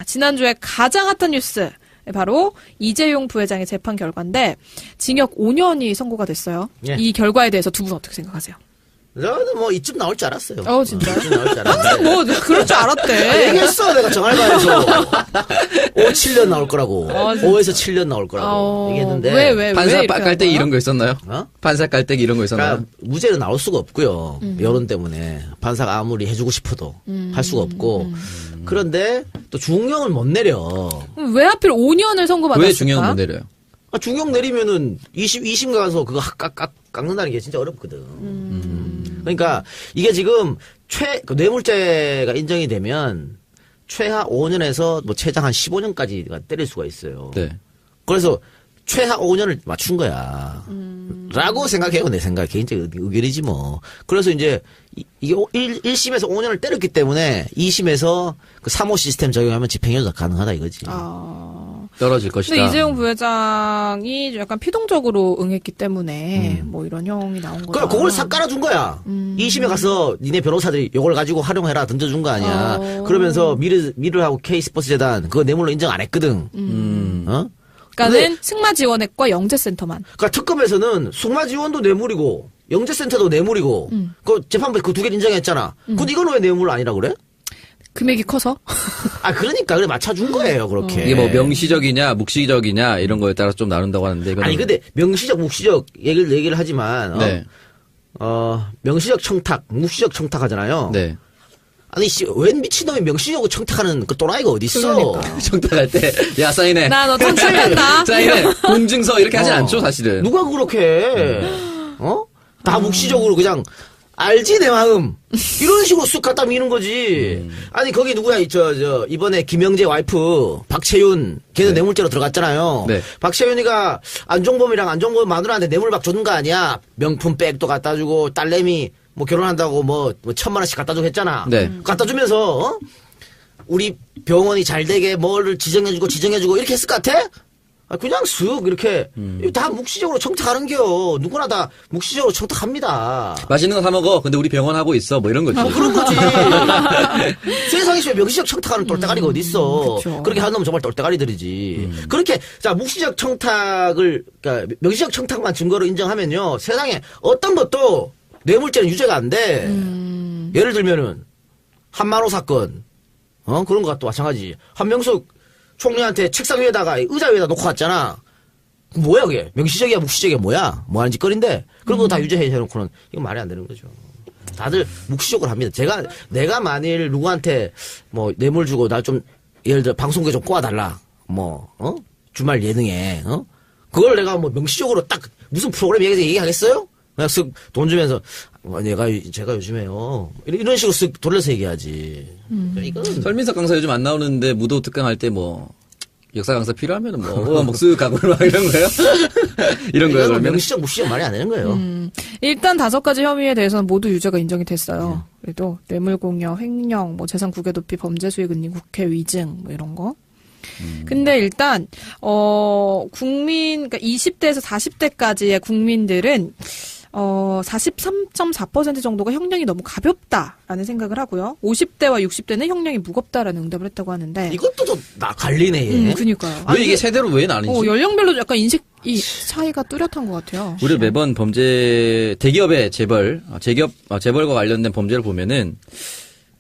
지난주에 가장 핫한 뉴스. 바로 이재용 부회장의 재판 결과인데 징역 5년이 선고가 됐어요. 예. 이 결과에 대해서 두 분 어떻게 생각하세요? 저는 뭐 이쯤 나올 줄 알았어요. 진짜요? 이쯤 나올 줄 알았어요. 항상 뭐 그럴 줄 알았대. 얘기했어 내가 정알바에서 5, 7년 나올 거라고. 5에서 7년 나올 거라고 얘기했는데. 왜 판사 깔때기 이런 거 있었나요? 판사 깔때기 이런 거 있었나요? 그러니까 무죄는 나올 수가 없고요. 여론 때문에 판사가 아무리 해주고 싶어도 할 수가 없고. 그런데 또 중형을 못 내려. 왜 하필 5년을 선고받았을까? 왜 중형을 못 내려요? 중형 내리면은 2심 가서 그거 깎는다는 게 진짜 어렵거든. 그러니까 이게 지금 뇌물죄가 인정이 되면 최하 5년에서 뭐 최장 한 15년까지가 때릴 수가 있어요. 네. 그래서 최하 5년을 맞춘 거야. 라고 생각해요. 내 생각. 개인적 의견이지 뭐. 그래서 이제 이게 1심에서 5년을 때렸기 때문에 2심에서 그 3호 시스템 적용하면 집행유예 가능하다 이거지. 떨어질 것이다. 근데 이재용 부회장이 약간 피동적으로 응했기 때문에 뭐 이런 형이 나온 거야. 그러니까 그걸 싹 깔아준 거야. 2심에 가서 니네 변호사들이 이걸 가지고 활용해라 던져준 거 아니야. 그러면서 미르하고 K스포츠재단 그거 뇌물로 인정 안 했거든. 그러니까는 승마지원액과 영재센터만. 그러니까 특검에서는 승마지원도 뇌물이고 영재센터도 뇌물이고 그 재판부에 그 두 개 인정했잖아. 근데 이건 왜 뇌물 아니라 그래? 금액이 커서? 그러니까 그래 맞춰준 거예요 그렇게. 이게 뭐 명시적이냐 묵시적이냐 이런 거에 따라 좀 나눈다고 하는데. 아니 근데 명시적 묵시적 얘기를 하지만 네. 명시적 청탁, 묵시적 청탁 하잖아요. 네. 아니 웬 미친놈이 명시적으로 청탁하는 그 또라이가 어디 있어? 청탁할 때 야 사인해. 나 너 청탁한다. 사인해. 공증서 이렇게 하진 않죠 사실은. 누가 그렇게 해? 다 묵시적으로 그냥 알지 내 마음 이런 식으로 쑥 갖다 미는 거지. 아니 거기 누구야 이번에 김영재 와이프 박채윤 걔는 뇌물죄로 들어갔잖아요. 네. 박채윤이가 안종범 마누라한테 뇌물 막 주는 거 아니야. 명품 백도 갖다 주고 딸내미 뭐 결혼한다고 뭐 1,000만 원씩 갖다 주고 했잖아. 네. 갖다 주면서 우리 병원이 잘 되게 뭐를 지정해주고 이렇게 했을 것 같아? 그냥 쓱 이렇게 다 묵시적으로 청탁하는겨. 누구나 다 묵시적으로 청탁합니다. 맛있는 거 사 먹어. 근데 우리 병원 하고 있어. 뭐 이런 거지. 그런 거지. 세상에 명시적 청탁하는 똘대가리가 어디 있어. 그렇게 하는 놈은 정말 똘대가리들이지. 그렇게 자 묵시적 청탁을 그러니까 명시적 청탁만 증거로 인정하면요. 세상에 어떤 것도 뇌물죄는 유죄가 안 돼. 예를 들면은 한만호 사건, 그런 것도 마찬가지. 한명숙 총리한테 책상 위에다가 의자 위에다 놓고 갔잖아. 뭐야 그게? 명시적이야 묵시적이야 뭐야? 뭐 하는 짓거리인데 그런 거 다 유죄해놓고는 이건 말이 안 되는 거죠. 다들 묵시적으로 합니다. 내가 만일 누구한테 뭐 뇌물 주고 나 좀 예를 들어 방송국에 좀 꼬아달라. 주말 예능에 그걸 내가 뭐 명시적으로 딱 무슨 프로그램 얘기하겠어요? 그냥 쓱 돈 주면서 제가 요즘에요 이런 식으로 쓱 돌려서 얘기하지. 이건 설민석 강사 요즘 안 나오는데 무도 특강할 때 뭐 역사 강사 필요하면은 뭐 쓱 가고 막 이런 거예요? 이런 거예요. 그러면 명시적 묵시적 말이 안 되는 거예요. 일단 5가지 혐의에 대해서는 모두 유죄가 인정이 됐어요. 그래도 뇌물공여, 횡령, 뭐 재산 국외 도피, 범죄 수익 은닉, 국회 위증 뭐 이런 거. 근데 일단 그러니까 20대에서 40대까지의 국민들은 43.4% 정도가 형량이 너무 가볍다라는 생각을 하고요. 50대와 60대는 형량이 무겁다라는 응답을 했다고 하는데. 이것도 좀 갈리네. 그니까요. 왜 이게 세대로 왜 나뉘지? 연령별로 약간 인식이 차이가 뚜렷한 것 같아요. 우리 매번 대기업의 재벌과 관련된 범죄를 보면은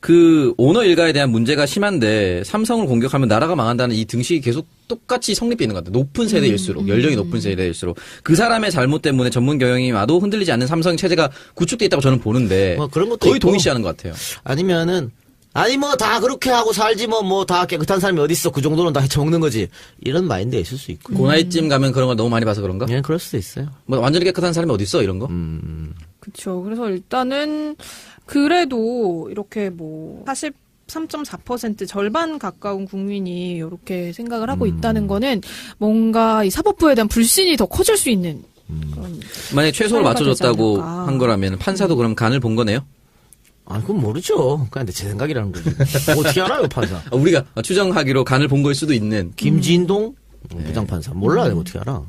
그 오너 일가에 대한 문제가 심한데 삼성을 공격하면 나라가 망한다는 이 등식이 계속 똑같이 성립돼 있는 것 같아요. 높은 세대일수록 연령이 높은 세대일수록 그 사람의 잘못 때문에 전문 경영이 와도 흔들리지 않는 삼성 체제가 구축돼 있다고 저는 보는데 그런 것도 거의 있고. 동의시하는 것 같아요. 아니 뭐 다 그렇게 하고 살지 뭐 다 깨끗한 사람이 어디 있어. 그 정도는 다 헤쳐먹는 거지. 이런 마인드가 있을 수 있고. 그 나이쯤 가면 그런 걸 너무 많이 봐서 그런가? 예, 그럴 수도 있어요. 뭐 완전히 깨끗한 사람이 어디 있어 이런 거? 그렇죠. 그래서 일단은 그래도 이렇게 뭐 43.4% 절반 가까운 국민이 이렇게 생각을 하고 있다는 거는 뭔가 이 사법부에 대한 불신이 더 커질 수 있는 그런. 만약에 최소로 맞춰줬다고 한 거라면 판사도 그럼 간을 본 거네요? 그건 모르죠. 그냥 제 생각이라는 거지. 어떻게 알아요, 판사? 우리가 추정하기로 간을 본 걸 수도 있는. 김진동 부장판사. 몰라, 내가 어떻게 알아.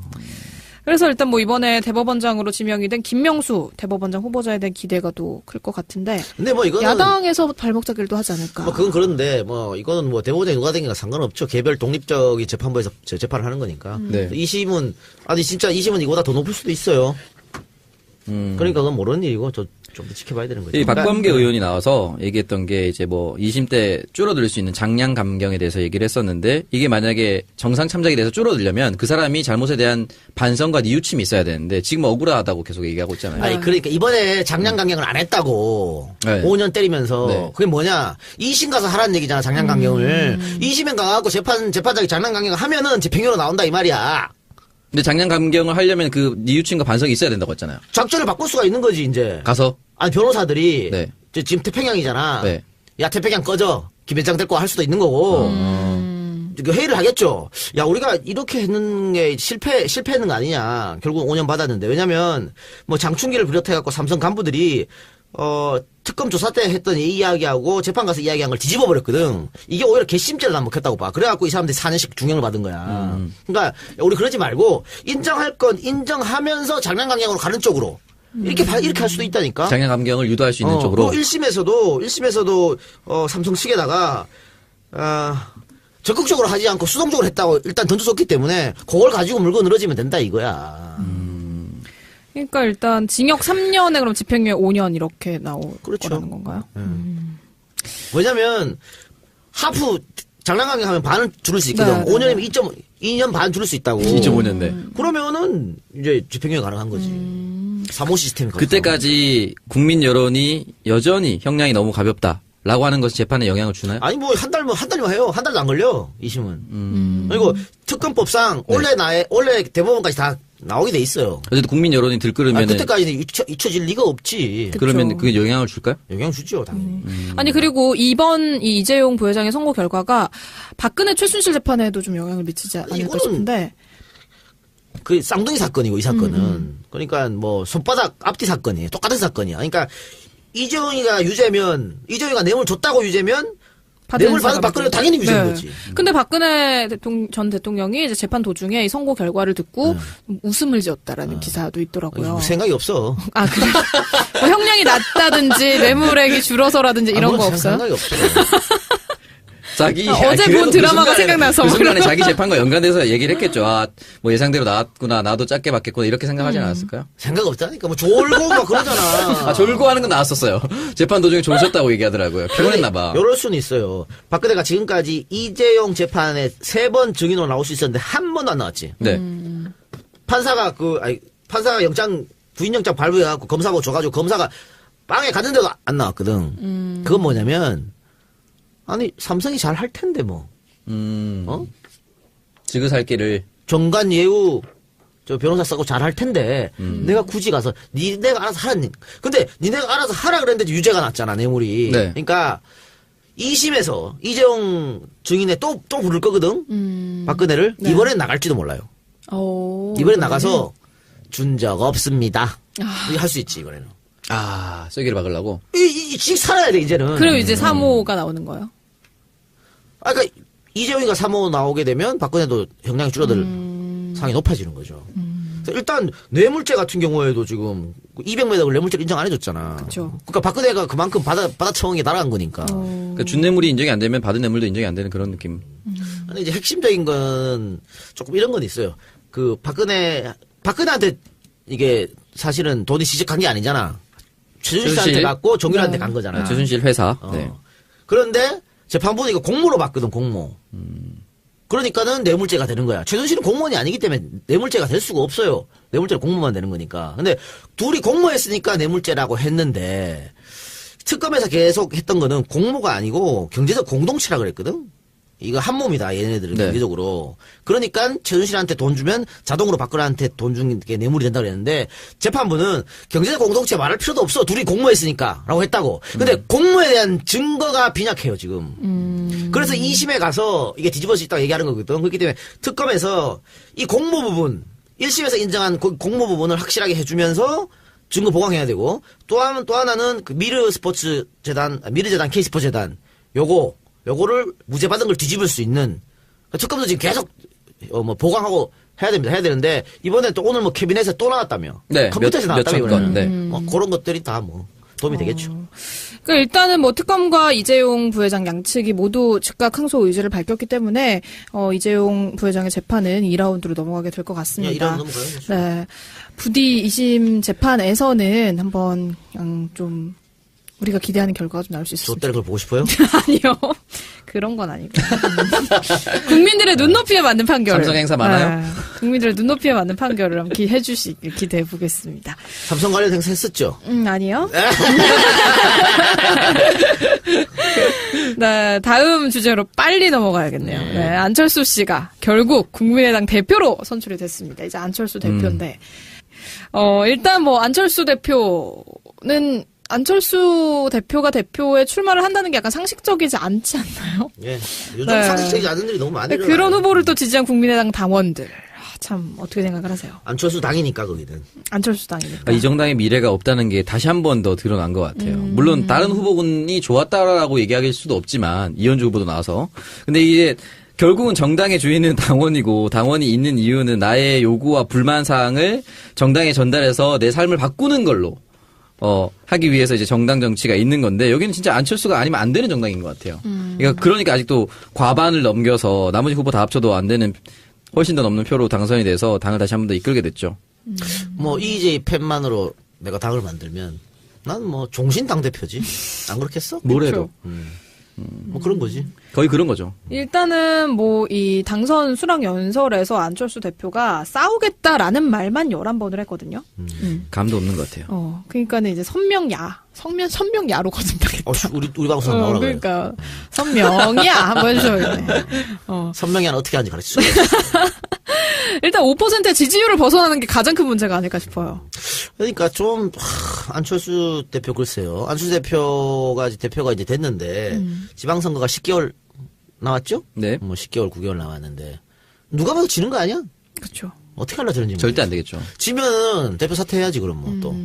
그래서 일단 뭐 이번에 대법원장으로 지명이 된 김명수 대법원장 후보자에 대한 기대가 또 클 것 같은데. 근데 뭐 이거는 야당에서 발목 잡기도 하지 않을까. 뭐 그건 그런데 뭐 이거는 뭐 대법원장이 누가 되기가 상관없죠. 개별 독립적인 재판부에서 재판을 하는 거니까. 네. 2심은 아니 진짜 2심은 이거보다 더 높을 수도 있어요. 그러니까 그건 모르는 일이고 좀 더 지켜봐야 되는 거죠. 이 박범계 의원이 나와서 얘기했던 게 이제 뭐 2심 때 줄어들 수 있는 장량 감경에 대해서 얘기를 했었는데 이게 만약에 정상 참작에 대해서 줄어들려면 그 사람이 잘못에 대한 반성과 뉘우침이 있어야 되는데 지금 억울하다고 계속 얘기하고 있잖아요. 아니 그러니까 이번에 장량 강경을 안 했다고 네. 5년 때리면서 네. 그게 뭐냐 2심 가서 하라는 얘기잖아 장량 강경을 2심에 가갖고 재판장이 장량 강경을 하면은 집행유예로 나온다 이 말이야. 근데 장량 감경을 하려면 그 뉘우침과 반성이 있어야 된다고 했잖아요. 작전을 바꿀 수가 있는 거지 이제. 가서 아니 변호사들이 네. 지금 태평양이잖아. 네. 야 태평양 꺼져 김현장 데리고 할 수도 있는 거고 그 회의를 하겠죠. 야 우리가 이렇게 했는 게 실패했는 거 아니냐. 결국 5년 받았는데 왜냐면 뭐 장충기를 비롯해갖고 삼성 간부들이 특검 조사 때 했던 이 이야기하고 재판 가서 이야기한 걸 뒤집어 버렸거든. 이게 오히려 괘씸죄를 난 먹혔다고 봐. 그래갖고 이 사람들이 4년씩 중형을 받은 거야. 그러니까 우리 그러지 말고 인정할 건 인정하면서 장량 강경으로 가는 쪽으로 이렇게 할 수도 있다니까. 장량 감경을 유도할 수 있는 쪽으로. 1심에서도 삼성 측에다가 적극적으로 하지 않고 수동적으로 했다고 일단 던져줬기 때문에 그걸 가지고 물고 늘어지면 된다 이거야. 그러니까 일단 징역 3년에 그럼 집행유예 5년 이렇게 나올 그렇죠. 거라는 건가요? 왜냐면 하프 장량 강경하면 반을 줄일 수 있거든. 네, 5년이면 2.2년 반 줄일 수 있다고. 2.5년대. 그러면은 이제 집행유예 가능한 거지. 3호 시스템이 그때까지 국민 여론이 여전히 형량이 너무 가볍다라고 하는 것이 재판에 영향을 주나요? 아니 뭐 한 달이면 해요. 한 달도 안 걸려 2심은. 그리고 특검법상 원래 대법원까지 다 나오게 돼 있어요. 어쨌든 국민 여론이 들끓으면 그때까지는 잊혀질 리가 없지. 그러면 그게 영향을 줄까요? 영향 주죠 당연히. 아니 그리고 이번 이 이재용 부회장의 선고 결과가 박근혜 최순실 재판에도 좀 영향을 미치지 않을까 이거는 싶은데. 그 쌍둥이 사건이고 이 사건은 그러니까 뭐 손바닥 앞뒤 사건이에요. 똑같은 사건이야. 그러니까 이재용이가 뇌물 줬다고 유죄면 뇌물 받은 박근혜가 당연히 유죄인 거지. 근데 박근혜 전 대통령이 이제 재판 도중에 이 선고 결과를 듣고 웃음을 지었다라는 기사도 있더라고요. 생각이 없어. 아 그래? 뭐 형량이 낮다든지 뇌물액이 줄어서라든지 이런 거 없어요? 생각이 없어. 자기 어제 그래도 본 드라마가 생각나서 그 순간에 자기 재판과 연관돼서 얘기를 했겠죠. 뭐 예상대로 나왔구나, 나도 짧게 받겠구나 이렇게 생각하지 않았을까요? 생각 없다니까 뭐 졸고 막 그러잖아. 졸고 하는 건 나왔었어요. 재판 도중에 졸으셨다고 얘기하더라고요. 피곤했나봐. 이럴 수는 있어요. 박근혜가 지금까지 이재용 재판에 3번 증인으로 나올 수 있었는데 한 번도 안 나왔지. 네. 판사가 부인영장 발부해갖고 검사하고 줘가지고 검사가 빵에 갔는데도 안 나왔거든. 그건 뭐냐면 아니 삼성이 잘 할 텐데 뭐. 지그살길을 정관 예우 저 변호사 쓰고 잘 할 텐데 내가 굳이 가서 니네가 알아서 하라니. 근데 니네가 알아서 하라 그랬는데 유죄가 났잖아 뇌물이. 네. 그러니까 2심에서 이재용 증인에 또 부를 거거든. 박근혜를 네. 이번엔 나갈지도 몰라요. 이번엔 나가서 준 적 없습니다. 이거 할 수 있지 이번에는. 쐐기를 박으려고. 씩 살아야 돼 이제는. 그리고 이제 3호가 나오는 거예요? 그러니까 이재용이가 3호 나오게 되면 박근혜도 형량이 줄어들 상이 높아지는 거죠. 그래서 일단 뇌물죄 같은 경우에도 지금 200매덕을 뇌물죄를 인정 안 해줬잖아. 그쵸. 그러니까 박근혜가 그만큼 받아쳐온 게 날아간 거니까. 그러니까 준 뇌물이 인정이 안 되면 받은 뇌물도 인정이 안 되는 그런 느낌. 근데 이제 핵심적인 건 조금 이런 건 있어요. 그 박근혜한테 이게 사실은 돈이 시식한 게 아니잖아. 최순실한테 갔고 정유라한테 간 거잖아. 최순실 회사. 네. 그런데 재판부는 이거 공모로 봤거든, 공모. 그러니까는 뇌물죄가 되는 거야. 최순실은 공무원이 아니기 때문에 뇌물죄가 될 수가 없어요. 뇌물죄는 공모만 되는 거니까. 근데 둘이 공모했으니까 뇌물죄라고 했는데 특검에서 계속 했던 거는 공모가 아니고 경제적 공동체라 그랬거든. 이거 한 몸이다, 얘네들은 네. 경제적으로. 그러니까 최순실한테 돈 주면 자동으로 박근혜한테 돈 준 게 뇌물이 된다고 그랬는데 재판부는 경제적 공동체 말할 필요도 없어. 둘이 공모했으니까 라고 했다고. 근데 공모에 대한 증거가 빈약해요, 지금. 그래서 2심에 가서 이게 뒤집어질 수 있다고 얘기하는 거거든. 그렇기 때문에 특검에서 이 공모 부분, 1심에서 인정한 공모 부분을 확실하게 해주면서 증거 보강해야 되고 또 하나는 그 미르재단 K스포재단 요거를 무죄 받은 걸 뒤집을 수 있는 특검도 지금 계속 보강하고 해야 됩니다. 해야 되는데 이번에 또 오늘 뭐 캐비넷에 또 나왔다며. 네, 컴퓨터에서 몇 나왔다며. 건, 이번에는. 네. 그런 것들이 다 뭐 도움이 되겠죠. 그러니까 일단은 뭐 특검과 이재용 부회장 양측이 모두 즉각 항소 의지를 밝혔기 때문에 이재용 부회장의 재판은 2라운드로 넘어가게 될 것 같습니다. 이런 넘어가요. 네. 부디 2심 재판에서는 한번 그냥 좀 우리가 기대하는 결과가 좀 나올 수 있습니다. 좆대는 걸 보고 싶어요? 아니요. 그런 건 아니고. 국민들의 눈높이에 맞는 판결. 삼성 행사 많아요? 국민들의 눈높이에 맞는 판결을 한번 해주시길 기대해 보겠습니다. 삼성 관련 행사 했었죠? 아니요. 네, 다음 주제로 빨리 넘어가야겠네요. 네, 안철수 씨가 결국 국민의당 대표로 선출이 됐습니다. 이제 안철수 대표인데, 일단 뭐 안철수 대표가 대표에 출마를 한다는 게 약간 상식적이지 않지 않나요? 예. 요즘 네. 상식적이지 않은 일이 너무 많이 일어나요. 그런 후보를 또 지지한 국민의당 당원들. 참, 어떻게 생각을 하세요? 안철수 당이니까 거기는. 안철수 당이니까. 이 정당의 미래가 없다는 게 다시 한 번 더 드러난 것 같아요. 물론 다른 후보군이 좋았다라고 얘기할 수도 없지만 이현주 후보도 나와서. 근데 이게 결국은 정당의 주인은 당원이고 당원이 있는 이유는 나의 요구와 불만 사항을 정당에 전달해서 내 삶을 바꾸는 걸로 하기 위해서 이제 정당 정치가 있는 건데 여기는 진짜 안철수가 아니면 안 되는 정당인 것 같아요. 그러니까 아직도 과반을 넘겨서 나머지 후보 다 합쳐도 안 되는 훨씬 더 넘는 표로 당선이 돼서 당을 다시 한 번 더 이끌게 됐죠. 뭐 EJ 팬만으로 내가 당을 만들면 난 뭐 종신 당 대표지. 안 그렇겠어? 뭐래도 뭐 그런 거지. 거의 그런 거죠. 일단은 뭐 이 당선 수락 연설에서 안철수 대표가 싸우겠다라는 말만 11번을 했거든요. 감도 없는 것 같아요. 그러니까는 이제 선명야로 거듭나겠다. 우리 방송 나오라 그래요. 그러니까 선명야 한번 해줘야겠네. 선명이는 어떻게 하는지 가르쳐 줘요. 일단 5%의 지지율을 벗어나는 게 가장 큰 문제가 아닐까 싶어요. 그러니까 좀 안철수 대표 글쎄요. 안철수 대표가 이제 됐는데 지방선거가 10개월 나왔죠? 네. 뭐 10개월, 9개월 나왔는데 누가 봐도 지는 거 아니야? 그렇죠. 어떻게 하려 저런지 절대 안 되겠죠. 지면은 대표 사퇴해야지 그럼 뭐 또.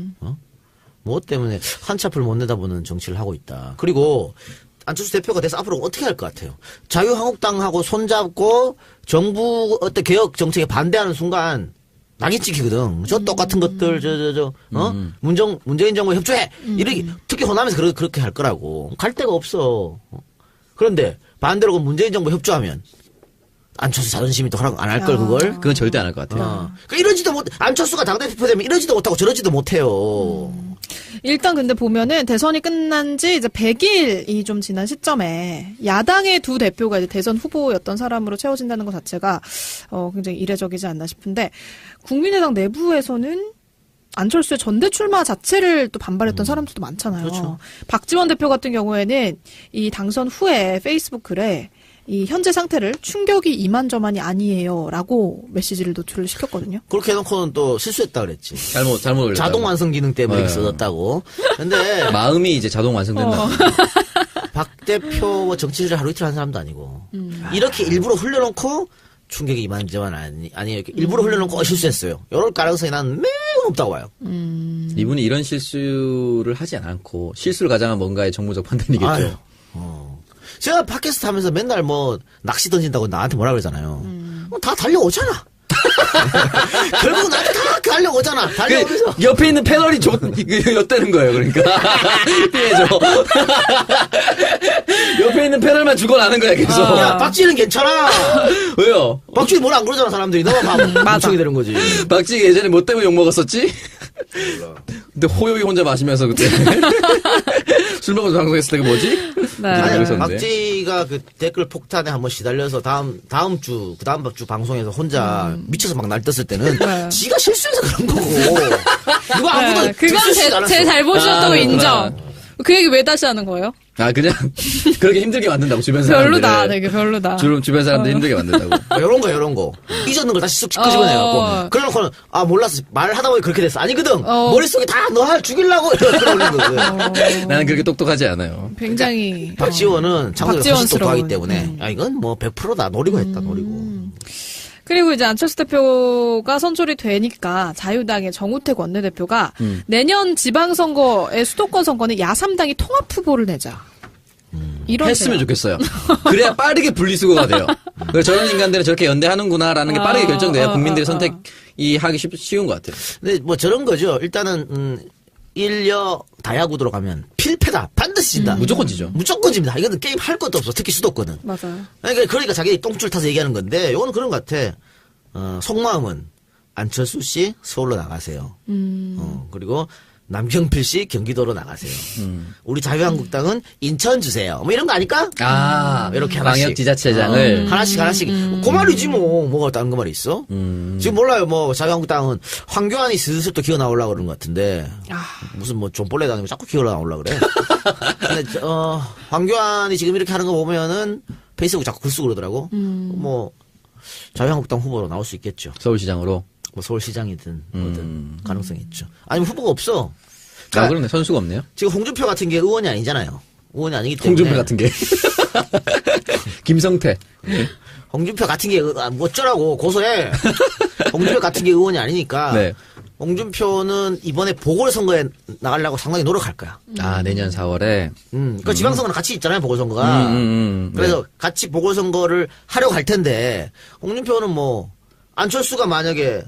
뭐 때문에 한치 앞을 못 내다보는 정치를 하고 있다. 그리고 안철수 대표가 돼서 앞으로 어떻게 할 것 같아요? 자유한국당하고 손잡고 정부 어떤 개혁 정책에 반대하는 순간 낙인 찍히거든. 저 똑같은 것들 문재인 정부 협조해. 이렇게 특히 호남에서 그렇게 할 거라고. 갈 데가 없어. 그런데 반대로 문재인 정부 협조하면 안철수 자존심이 또 허락 안 할 걸 그걸. 그건 절대 안 할 것 같아요. 그러니까 이러지도 못. 안철수가 당대표 되면 이러지도 못하고 저러지도 못해요. 일단 근데 보면은 대선이 끝난 지 이제 100일이 좀 지난 시점에 야당의 두 대표가 이제 대선 후보였던 사람으로 채워진다는 것 자체가 굉장히 이례적이지 않나 싶은데 국민의당 내부에서는 안철수의 전대 출마 자체를 또 반발했던 사람들도 많잖아요. 그렇죠. 박지원 대표 같은 경우에는 이 당선 후에 페이스북 글에 이 현재 상태를 충격이 이만저만이 아니에요라고 메시지를 노출을 시켰거든요. 그렇게 해놓고는 또 실수했다 그랬지. 잘못 올렸다. 자동 완성 기능 때문에 이렇게 써졌다고. 근데 마음이 이제 자동 완성된다. 박 대표 정치를 하루 이틀 한 사람도 아니고 이렇게 일부러 흘려놓고 충격이 이만저만 아니에요. 일부러 흘려놓고 실수했어요. 이럴 가능성이 난 매우 높다고 봐요. 이분이 이런 실수를 하지 않고 실수를 가장한 뭔가의 정무적 판단이겠죠. 아유, 제가 팟캐스트 하면서 맨날 뭐 낚시 던진다고 나한테 뭐라 그러잖아요. 다 달려오잖아. 결국은 나한테 다 달려오잖아. 달려오면서. 옆에 있는 패널이 엿대는 거예요, 그러니까. 피해줘. 옆에 있는 패널만 죽어나는 거야, 계속. 야, 박지는 괜찮아. 왜요? 박지는 뭐라 안 그러잖아, 사람들이. 너가 멍청이 되는 거지. 박지가 예전에 뭐 때문에 욕먹었었지? 근데 호요이 혼자 마시면서 그때. 술 먹어서 방송했을 때가 뭐지? 네. 아니, 박지가 그 댓글 폭탄에 한번 시달려서 다음 주 방송에서 혼자 미쳐서 막 날떴을 때는 지가 실수해서 그런 거고. 누가 아무도 그건 제 잘못이었다고 인정. 그 얘기 왜 다시 하는 거예요? 그냥 그렇게 힘들게 만든다고 주변 사람들. 별로다, 되게 별로다. 주변 사람들 힘들게 만든다고. 요런 거. 잊었는 걸 다시 쑥 끄집어내갖고. 그래놓고는, 몰랐어. 말하다 보니 그렇게 됐어. 아니거든. 머릿속에 다 너 죽이려고. 그러는 거거든. 나는 그렇게 똑똑하지 않아요. 굉장히. 박지원은 창조적으로 훨씬 똑똑하기 때문에. 이건 뭐 100%다. 노리고 했다, 노리고. 그리고 이제 안철수 대표가 선출이 되니까 자유당의 정우택 원내대표가 내년 지방선거의 수도권 선거는 야3당이 통합 후보를 내자. 이런 했으면 좋겠어요. 그래야 빠르게 분리수거가 돼요. 그래서 저런 인간들은 저렇게 연대하는구나라는 게 빠르게 결정돼야 국민들의 아. 선택이 하기 쉬운 것 같아요. 근데 뭐 저런 거죠. 일단은 일여 다야구도로 가면 필패다. 반드시 진다. 무조건 지죠. 무조건 집니다. 이거는 게임 할 것도 없어. 특히 수도권은. 맞아요. 그러니까 자기들이 똥줄 타서 얘기하는 건데 요거는 그런 것 같아. 속마음은 안철수 씨 서울로 나가세요. 그리고 남경필 씨 경기도로 나가세요. 우리 자유한국당은 인천 주세요. 뭐 이런 거 아닐까? 이렇게 하나씩. 광역지자체장을. 하나씩. 그 말이지 뭐. 뭐가 다른 거 말이 있어? 지금 몰라요. 뭐 자유한국당은 황교안이 슬슬 또 기어 나오려고 그러는 것 같은데. 무슨 뭐 좀벌레도 아니고 자꾸 기어 나오려고 그래. 근데 황교안이 지금 이렇게 하는 거 보면은 페이스북 자꾸 글 쓰고 그러더라고. 뭐 자유한국당 후보로 나올 수 있겠죠. 서울시장으로. 뭐 서울시장이든 뭐든 가능성이 있죠. 아니면 후보가 없어. 그런데 선수가 없네요. 지금 홍준표 같은 게 의원이 아니잖아요. 의원이 아니기 때문에. 홍준표 같은 게. 김성태. 홍준표 같은 게 어쩌라고 고소해. 홍준표 같은 게 의원이 아니니까. 네. 홍준표는 이번에 보궐선거에 나가려고 상당히 노력할 거야. 내년 4월에. 그 지방선거는 같이 있잖아요, 보궐선거가. 그래서 네. 같이 보궐선거를 하려고 할 텐데, 홍준표는 뭐, 안철수가 만약에,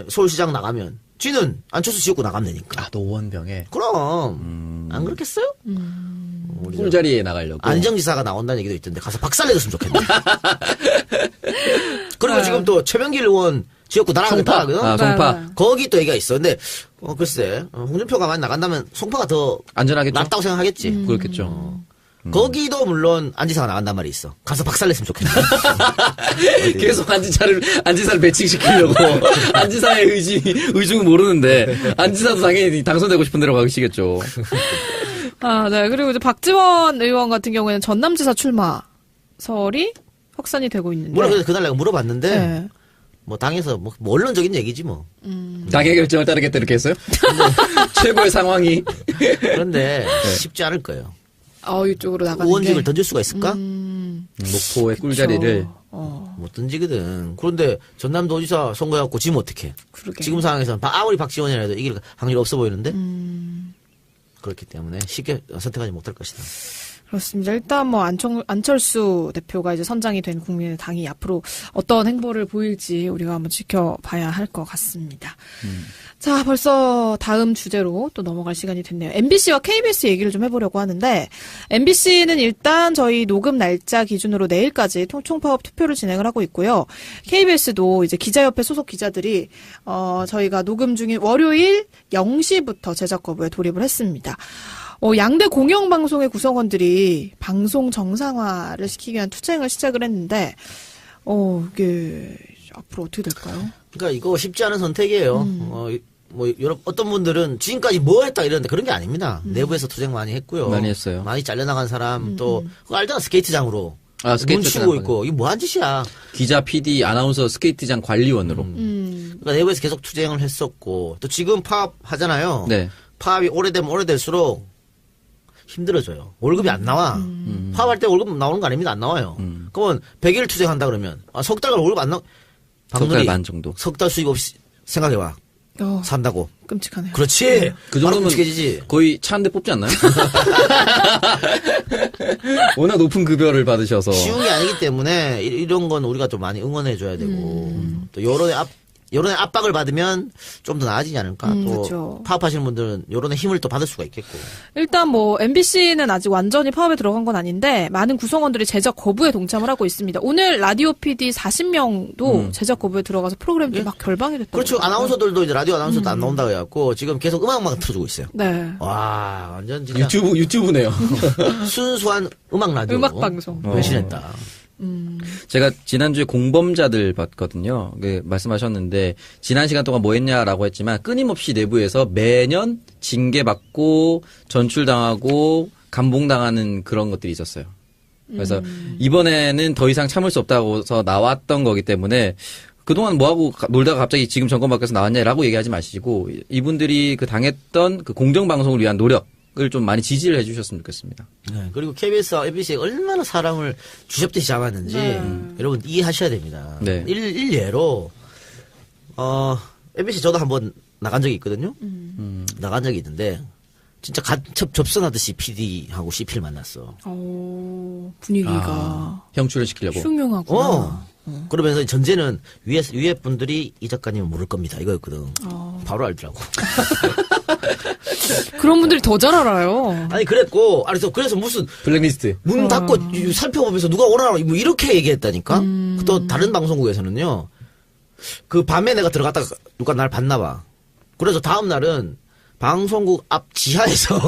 서울시장 나가면, 쥐는 안철수 지역구 나가면 되니까. 노원병에. 그럼, 안 그렇겠어요? 우리 꿀자리에 나가려고. 안정지사가 나온다는 얘기도 있던데, 가서 박살내줬으면 좋겠네. 그리고 지금 또 최병길 의원 지역구 날아가겠다. 송파. 거기 또 얘기가 있어. 근데, 글쎄, 홍준표가 많이 나간다면 송파가 더 안전하겠죠. 낫다고 생각하겠지. 그렇겠죠. 거기도 물론 안지사가 나간단 말이 있어. 가서 박살냈으면 좋겠네. 계속 안지사를 매칭시키려고. 안지사의 의중은 모르는데, 안지사도 당연히 당선되고 싶은 데로 가시겠죠. 네. 그리고 이제 박지원 의원 같은 경우에는 전남지사 출마설이 확산이 되고 있는데. 물론 그날 내가 물어봤는데, 네. 뭐 당에서 뭐 원론적인 얘기지 뭐. 당의 결정을 따르겠다 이렇게 했어요? 최고의 상황이. 그런데 쉽지 않을 거예요. 이쪽으로 나가는 의원직을 게. 던질 수가 있을까? 목포의 꿀자리를. 못 던지거든. 그런데 전남도지사 선거해갖고 지면 어떡해. 그러게. 지금 상황에서는 아무리 박지원이라도 이길 확률이 없어 보이는데. 그렇기 때문에 쉽게 선택하지 못할 것이다. 그렇습니다. 일단 뭐 안철수 대표가 이제 선장이 된 국민의당이 앞으로 어떤 행보를 보일지 우리가 한번 지켜봐야 할 것 같습니다. 자, 벌써 다음 주제로 또 넘어갈 시간이 됐네요. MBC와 KBS 얘기를 좀 해보려고 하는데, MBC는 일단 저희 녹음 날짜 기준으로 내일까지 총파업 투표를 진행을 하고 있고요. KBS도 이제 기자협회 소속 기자들이 저희가 녹음 중인 월요일 0시부터 제작 거부에 돌입을 했습니다. 양대 공영방송의 구성원들이 방송 정상화를 시키기 위한 투쟁을 시작을 했는데, 이게 앞으로 어떻게 될까요? 그러니까 이거 쉽지 않은 선택이에요. 어떤 분들은 지금까지 뭐 했다 이러는데 그런 게 아닙니다. 내부에서 투쟁 많이 했고요. 많이 했어요. 많이 잘려나간 사람 또 그거 알잖아, 스케이트장으로 스케이트장 뭉치고 있고 이게 뭐한 짓이야. 기자, PD, 아나운서, 스케이트장 관리원으로. 그러니까 내부에서 계속 투쟁을 했었고 또 지금 파업 하잖아요. 네. 파업이 오래되면 오래될수록 힘들어져요. 월급이 안 나와. 파업할 때 월급 나오는 거 아닙니다. 안 나와요. 그러면 100일 투쟁한다 그러면 석 달간 월급 안 나와. 석 달 반 정도. 석 달 수입 없이 생각해봐. 산다고. 끔찍하네요. 그렇지. 그 정도면 끔찍해지지. 거의 차 한 대 뽑지 않나요? 워낙 높은 급여를 받으셔서. 쉬운 게 아니기 때문에 이런 건 우리가 좀 많이 응원해줘야 되고 또 여론의 압박을 받으면 좀 더 나아지지 않을까. 또 그렇죠. 파업하시는 분들은 여론의 힘을 또 받을 수가 있겠고. 일단 뭐 MBC는 아직 완전히 파업에 들어간 건 아닌데 많은 구성원들이 제작 거부에 동참을 하고 있습니다. 오늘 라디오 PD 40명도 제작 거부에 들어가서 프로그램들이 막 결방이 됐다고. 그렇죠. 그러더라고요. 아나운서들도 이제 라디오 아나운서도 안 나온다고 해갖고 지금 계속 음악만 틀어주고 있어요. 네. 와, 완전 진짜 유튜브네요. 순수한 음악 라디오. 음악 방송. 배신했다. 제가 지난주에 공범자들 봤거든요. 말씀하셨는데 지난 시간 동안 뭐 했냐라고 했지만 끊임없이 내부에서 매년 징계받고 전출당하고 감봉당하는 그런 것들이 있었어요. 그래서 이번에는 더 이상 참을 수 없다고서 나왔던 거기 때문에 그동안 뭐하고 놀다가 갑자기 지금 정권 바뀌어서 나왔냐라고 얘기하지 마시고 이분들이 그 당했던 그 공정방송을 위한 노력을 좀 많이 지지를 해주셨으면 좋겠습니다. 네, 그리고 KBS와 MBC에 얼마나 사랑을 주접듯이 잡았는지 여러분 이해하셔야 됩니다. 네. 일례로 MBC 저도 한번 나간 적이 있거든요. 나간 적이 있는데 진짜 간첩 접선하듯이 PD하고 CP를 만났어. 분위기가 형 출연시키려고. 흉흉하구나. 그러면서 전제는 위에 분들이 이 작가님은 모를 겁니다. 이거였거든. 바로 알더라고. 그런 분들이 더 잘 알아요. 아니 그랬고, 그래서 무슨 블랙리스트. 문 닫고 살펴보면서 누가 오라 뭐 이렇게 얘기했다니까. 또 다른 방송국에서는요. 그 밤에 내가 들어갔다가 누가 날 봤나 봐. 그래서 다음 날은 방송국 앞 지하에서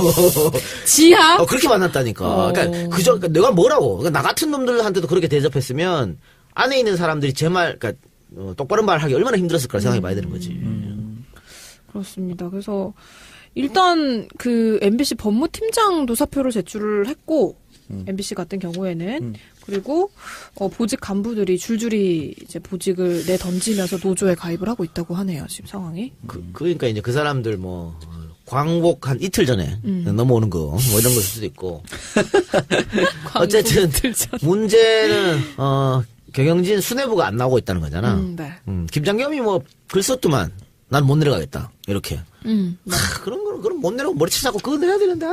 지하? 그렇게 만났다니까. 그러니까 그러니까 내가 뭐라고? 그러니까 나 같은 놈들한테도 그렇게 대접했으면 안에 있는 사람들이 제 말, 그러니까 똑바른 말 하기 얼마나 힘들었을까 생각이 많이 드는 거지. 그렇습니다. 그래서 일단 그 MBC 법무팀장도 사표를 제출을 했고 MBC 같은 경우에는 그리고 보직 간부들이 줄줄이 이제 보직을 내던지면서 노조에 가입을 하고 있다고 하네요. 지금 상황이. 그러니까 이제 그 사람들 뭐 광복 한 이틀 전에 넘어오는 거 뭐 이런 걸 수도 있고. 어쨌든 문제는 경영진 수뇌부가 안 나오고 있다는 거잖아. 네. 김장겸이 뭐 글 썼더만 난 못 내려가겠다 이렇게. 네. 그런 거는 그럼 못 내려고 머리채 잡고 그거 내야 되는데.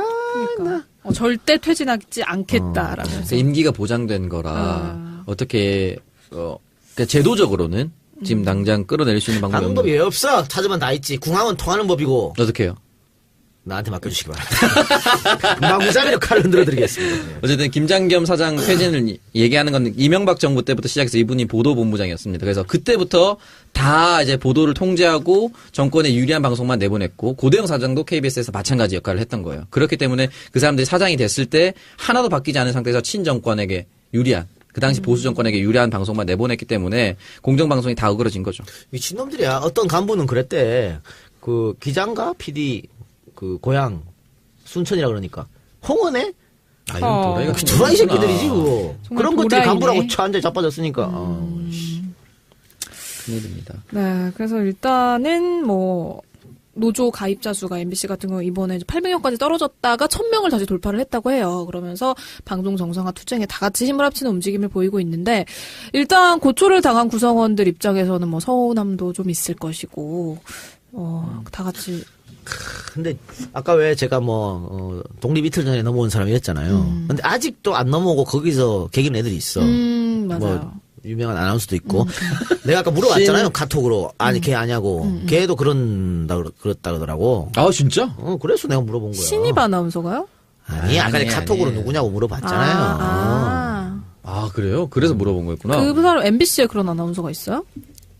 그러니까. 절대 퇴진하지 않겠다라면서. 임기가 보장된 거라 어떻게 그러니까 제도적으로는 지금 당장 끌어내릴 수 있는 방법이 방법이 왜 없어? 찾으면 다 있지. 궁합은 통하는 법이고. 어떻게 해요? 나한테 맡겨주시기 바랍니다. 마구잡이로 칼을 흔들어드리겠습니다. 어쨌든 김장겸 사장 퇴진을 얘기하는 건 이명박 정부 때부터 시작해서 이분이 보도본부장이었습니다. 그래서 그때부터 다 이제 보도를 통제하고 정권에 유리한 방송만 내보냈고 고대영 사장도 KBS에서 마찬가지 역할을 했던 거예요. 그렇기 때문에 그 사람들이 사장이 됐을 때 하나도 바뀌지 않은 상태에서 친정권에게 유리한 그 당시 보수 정권에게 유리한 방송만 내보냈기 때문에 공정방송이 다 어그러진 거죠. 미친놈들이야. 어떤 간부는 그랬대. 그 기장가 PD 그 고향 순천이라 그러니까 홍원에 도라이가 도라이 새끼들이지 그거. 그런 것들이 도라이네. 간부라고 차한테 자빠졌으니까. 큰일입니다. 네, 그래서 일단은 뭐 노조 가입자 수가 MBC 같은 경우 이번에 800명까지 떨어졌다가 1000명을 다시 돌파를 했다고 해요. 그러면서 방송 정상화 투쟁에 다 같이 힘을 합치는 움직임을 보이고 있는데 일단 고초를 당한 구성원들 입장에서는 뭐 서운함도 좀 있을 것이고 다 같이. 근데 아까 왜 제가 뭐 독립 이틀 전에 넘어온 사람이었잖아요. 근데 아직도 안 넘어오고 거기서 개긴 애들이 있어. 맞아요. 뭐 유명한 아나운서도 있고. 내가 아까 물어봤잖아요. 카톡으로. 아니 걔 아냐고. 걔도 그렇다 그러더라고. 아 진짜? 그래서 내가 물어본 거야. 신입 아나운서가? 아니 아까 아니, 카톡으로 아니. 누구냐고 물어봤잖아요. 아 그래요? 그래서 물어본 거였구나. 그 사람 MBC에 그런 아나운서가 있어요?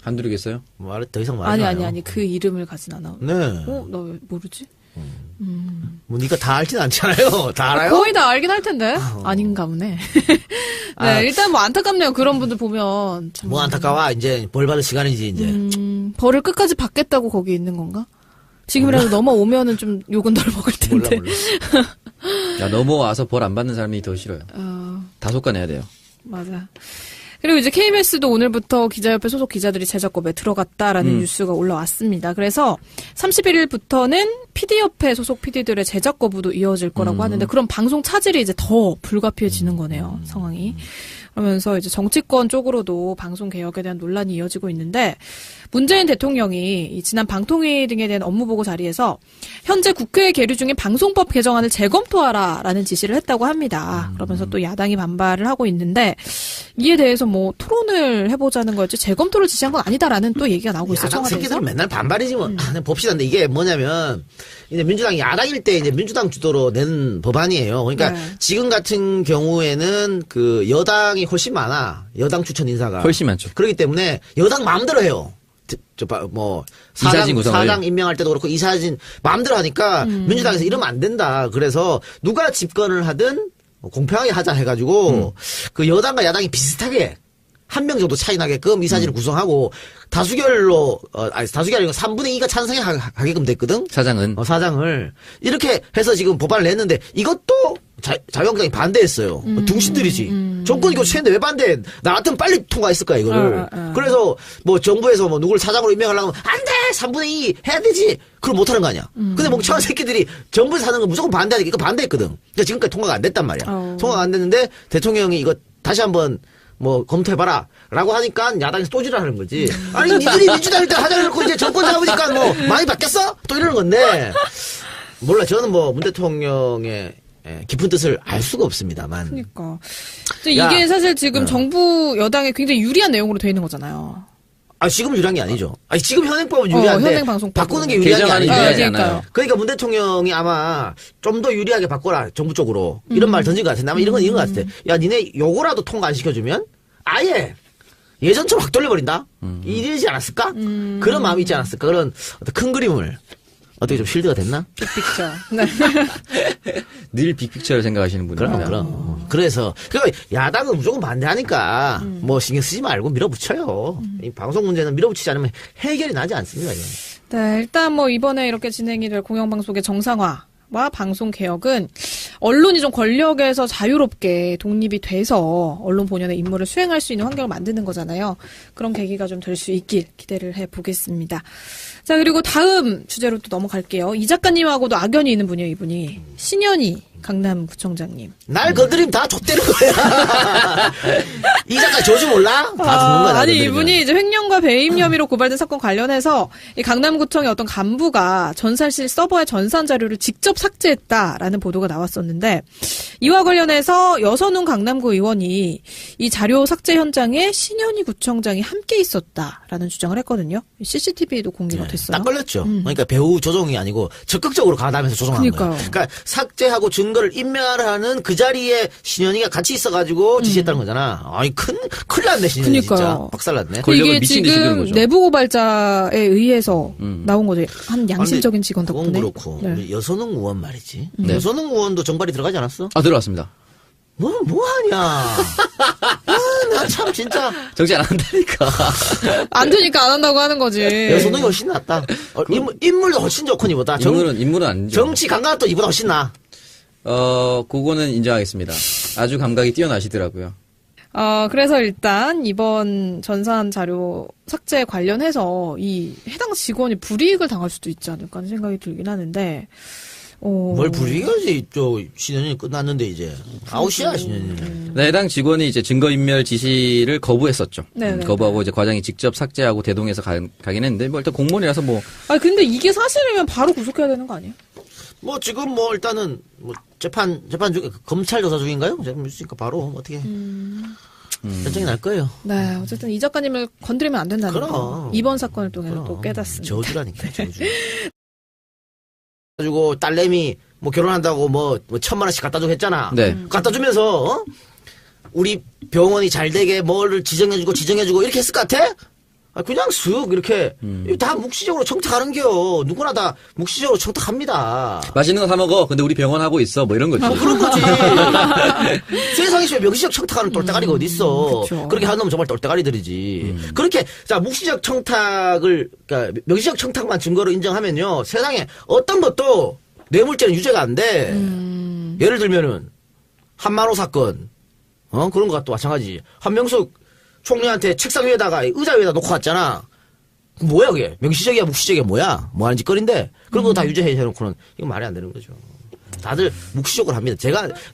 한둘이겠어요? 더 이상 말하지 마요. 아니 그 이름을 가진 아나운서. 네. 나 왜 모르지? 뭐 네가 다 알진 않잖아요. 다 알아요? 거의 다 알긴 할 텐데. 아닌가 보네. 네, 일단 뭐 안타깝네요. 그런 분들 보면. 참. 뭐 안타까워. 이제 벌 받을 시간이지 이제. 벌을 끝까지 받겠다고 거기 있는 건가? 지금이라도 넘어오면은 좀 욕은 덜 먹을 텐데. 몰라. 야 넘어와서 벌 안 받는 사람이 더 싫어요. 다 속아내야 돼요. 맞아. 그리고 이제 KBS도 오늘부터 기자협회 소속 기자들이 제작업에 들어갔다라는 뉴스가 올라왔습니다. 그래서 31일부터는 PD협회 소속 PD들의 제작 거부도 이어질 거라고 하는데 그럼 방송 차질이 이제 더 불가피해지는 거네요. 상황이. 그러면서 이제 정치권 쪽으로도 방송 개혁에 대한 논란이 이어지고 있는데 문재인 대통령이 이 지난 방통위 등에 대한 업무보고 자리에서 현재 국회에 계류 중인 방송법 개정안을 재검토하라라는 지시를 했다고 합니다. 그러면서 또 야당이 반발을 하고 있는데 이에 대해서 뭐 토론을 해보자는 거였지 재검토를 지시한 건 아니다라는 또 얘기가 나오고 있어요. 야당 청와대에서. 새끼들은 맨날 반발이지 뭐. 봅시다. 근데 이게 뭐냐면 이제 민주당이 야당일 때 이제 민주당 주도로 낸 법안이에요. 그러니까 네. 지금 같은 경우에는 그 여당이 훨씬 많아. 여당 추천 인사가 훨씬 많죠. 그렇기 때문에 여당 마음대로 해요. 뭐 이사진 구성을. 사장 임명할 때도 그렇고 이사진 마음대로 하니까 민주당에서 이러면 안 된다. 그래서 누가 집권을 하든 공평하게 하자 해가지고 그 여당과 야당이 비슷하게 한 명 정도 차이 나게끔 이사진을 구성하고 다수결로 다수결이 아니고 3분의 2가 찬성하게끔 됐거든. 사장은 사장을 이렇게 해서 지금 법안을 냈는데 이것도 자유한국당이 반대했어요. 둥신들이지. 정권이 교체했는데 왜 반대해? 나 같으면 빨리 통과했을 거야 이거를. 그래서 뭐 정부에서 뭐 누굴 사장으로 임명하려면 안 돼! 3분의 2 해야 되지! 그걸 못하는 거 아니야. 근데 멍청한 새끼들이 정부에서 하는 거 무조건 반대하니까 이거 반대했거든. 그러니까 지금까지 통과가 안 됐단 말이야. 통과가 안 됐는데 대통령이 이거 다시 한번 뭐 검토해봐라 라고 하니까 야당에서 또 지랄하는 거지. 아니 니들이 민주당일 때 하자고 해놓고 이제 정권 잡으니까 뭐 많이 바뀌었어? 또 이러는 건데 몰라. 저는 뭐 문 대통령의 깊은 뜻을 알 수가 없습니다만. 그러니까 이게 사실 지금 정부 여당에 굉장히 유리한 내용으로 돼 있는 거잖아요. 지금 유리한 게 아니죠. 지금 현행법은 유리한데 현행방송법 바꾸는 게 유리한 게 개정안이 아니죠. 유리하지 그러니까요. 않아요. 그러니까 문 대통령이 아마 좀 더 유리하게 바꿔라 정부 쪽으로 이런 말 던진 것 같은데 아마 이런 건 이런 것 같아. 야 니네 요거라도 통과 안 시켜주면 아예 예전처럼 확 돌려버린다. 이러지 않았을까? 그런 마음이 있지 않았을까? 그런 어떤 큰 그림을 어떻게 좀 실드가 됐나? 빅픽처. 네. 늘 빅픽처를 생각하시는 분입니다. 그럼. 그래서 야당은 무조건 반대하니까 뭐 신경 쓰지 말고 밀어붙여요. 이 방송 문제는 밀어붙이지 않으면 해결이 나지 않습니다. 이건. 네, 일단 뭐 이번에 이렇게 진행이 될 공영방송의 정상화와 방송 개혁은 언론이 좀 권력에서 자유롭게 독립이 돼서 언론 본연의 임무를 수행할 수 있는 환경을 만드는 거잖아요. 그런 계기가 좀 될 수 있길 기대를 해보겠습니다. 자, 그리고 다음 주제로 또 넘어갈게요. 이 작가님하고도 악연이 있는 분이에요, 이분이. 신현희 강남구청장님. 날 건드리면 다 족대는 거야. 이 작가 조지 몰라? 다 죽는 거야. 아니, 이분이 이제 횡령과 배임 혐의로 고발된 사건 관련해서 이 강남구청의 어떤 간부가 전산실 서버의 전산 자료를 직접 삭제했다라는 보도가 나왔었는데, 이와 관련해서 여선훈 강남구 의원이 이 자료 삭제 현장에 신현희 구청장이 함께 있었다라는 주장을 했거든요. CCTV도 공개가 됐어요. 딱 걸렸죠. 그러니까 배후 조종이 아니고 적극적으로 가담해서 조종하는 거예요. 그러니까 삭제하고 증거를 인멸하는 그 자리에 신현이가 같이 있어가지고 지시했다는 거잖아. 아니 큰일 났네 신현이 진짜. 박살났네. 권력을 이게 미친 듯이 지금 그런 거죠. 내부 고발자에 의해서 나온 거죠. 한 양심적인 직원 덕분에. 그건 그렇고 네. 여선웅 의원 말이지. 네. 여선웅 의원도 정발이 들어가지 않았어? 들어왔습니다. 뭐하냐. 나 참 진짜. 정치 안 한다니까. 안 되니까 안 한다고 하는 거지. 여선웅이 훨씬 낫다. 인물도 훨씬 좋건 이보다. 인물은 아니죠. 정치 감각도 이보다 훨씬 나. 그거는 인정하겠습니다. 아주 감각이 뛰어나시더라고요. 그래서 일단 이번 전산 자료 삭제 관련해서 이 해당 직원이 불이익을 당할 수도 있지 않을까 하는 생각이 들긴 하는데, 뭘 불이익하지. 신현이 끝났는데 이제. 아웃이야, 신현이. 네, 해당 직원이 이제 증거인멸 지시를 거부했었죠. 네네. 거부하고 이제 과장이 직접 삭제하고 대동해서 가긴 했는데, 뭐 일단 공무원이라서 뭐. 근데 이게 사실이면 바로 구속해야 되는 거 아니에요? 뭐 지금 뭐 일단은 뭐 재판 중에 검찰 조사 중인가요? 재판 있으니까 바로 어떻게 결정이 날 거예요. 네, 어쨌든 이 작가님을 건드리면 안 된다는 그럼. 거. 이번 사건을 통해서 또 깨닫습니다. 저주라니까 저주. 가지고 딸내미 뭐 결혼한다고 뭐 1,000만 원씩 갖다 주고 했잖아. 네. 갖다 주면서 우리 병원이 잘 되게 뭐를 지정해주고 이렇게 했을 것 같아? 그냥 쓱 이렇게 다 묵시적으로 청탁하는겨. 누구나 다 묵시적으로 청탁합니다. 맛있는 거 사 먹어. 근데 우리 병원 하고 있어. 뭐 이런 거지. 그런 거지. 세상에서 명시적 청탁하는 똘대가리가 어디 있어? 그쵸. 그렇게 하는 놈은 정말 똘대가리들이지. 그렇게 묵시적 청탁을 그러니까 명시적 청탁만 증거로 인정하면요, 세상에 어떤 것도 뇌물죄는 유죄가 안 돼. 예를 들면은 한만호 사건, 그런 것도 마찬가지. 한명숙 총리한테 책상 위에다가 의자 위에다 놓고 갔잖아. 뭐야 그게? 명시적이야 묵시적이야 뭐야? 뭐 하는 짓거리인데 그런 거 다 유죄해놓고는 이건 말이 안 되는 거죠. 다들 묵시적으로 합니다.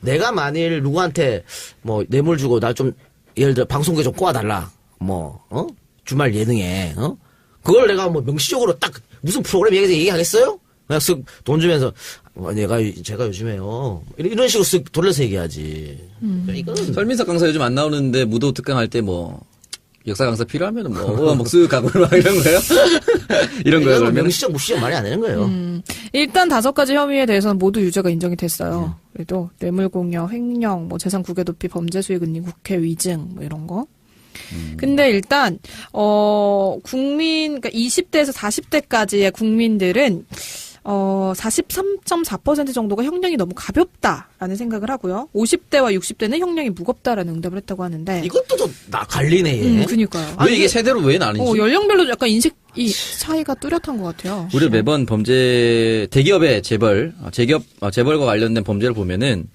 내가 만일 누구한테 뭐 뇌물 주고 날 좀 예를 들어 방송국에 좀 꼬아달라. 주말 예능에 그걸 내가 뭐 명시적으로 딱 무슨 프로그램 얘기하겠어요? 그냥 쓱 돈 주면서 제가 요즘에요 이런 식으로 쓱 돌려서 얘기하지. 이거는 설민석 강사 요즘 안 나오는데 무도 특강할 때 뭐 역사 강사 필요하면 뭐 쓱 가고 막 이런 거요? 이런 거요 그러면? 명시적 묵시적 말이 안 되는 거예요. 일단 5가지 혐의에 대해서는 모두 유죄가 인정이 됐어요. 그래도 뇌물공여, 횡령, 뭐 재산 국외 도피, 범죄 수익 은닉, 국회 위증 뭐 이런 거. 근데 일단 그러니까 20대에서 40대까지의 국민들은 43.4% 정도가 형량이 너무 가볍다라는 생각을 하고요. 50대와 60대는 형량이 무겁다라는 응답을 했다고 하는데. 이것도 좀 갈리네. 얘. 그니까요. 왜 이게 세대로 왜 나뉘지? 연령별로 약간 인식 이 차이가 뚜렷한 것 같아요. 우리 매번 대기업의 재벌과 관련된 범죄를 보면은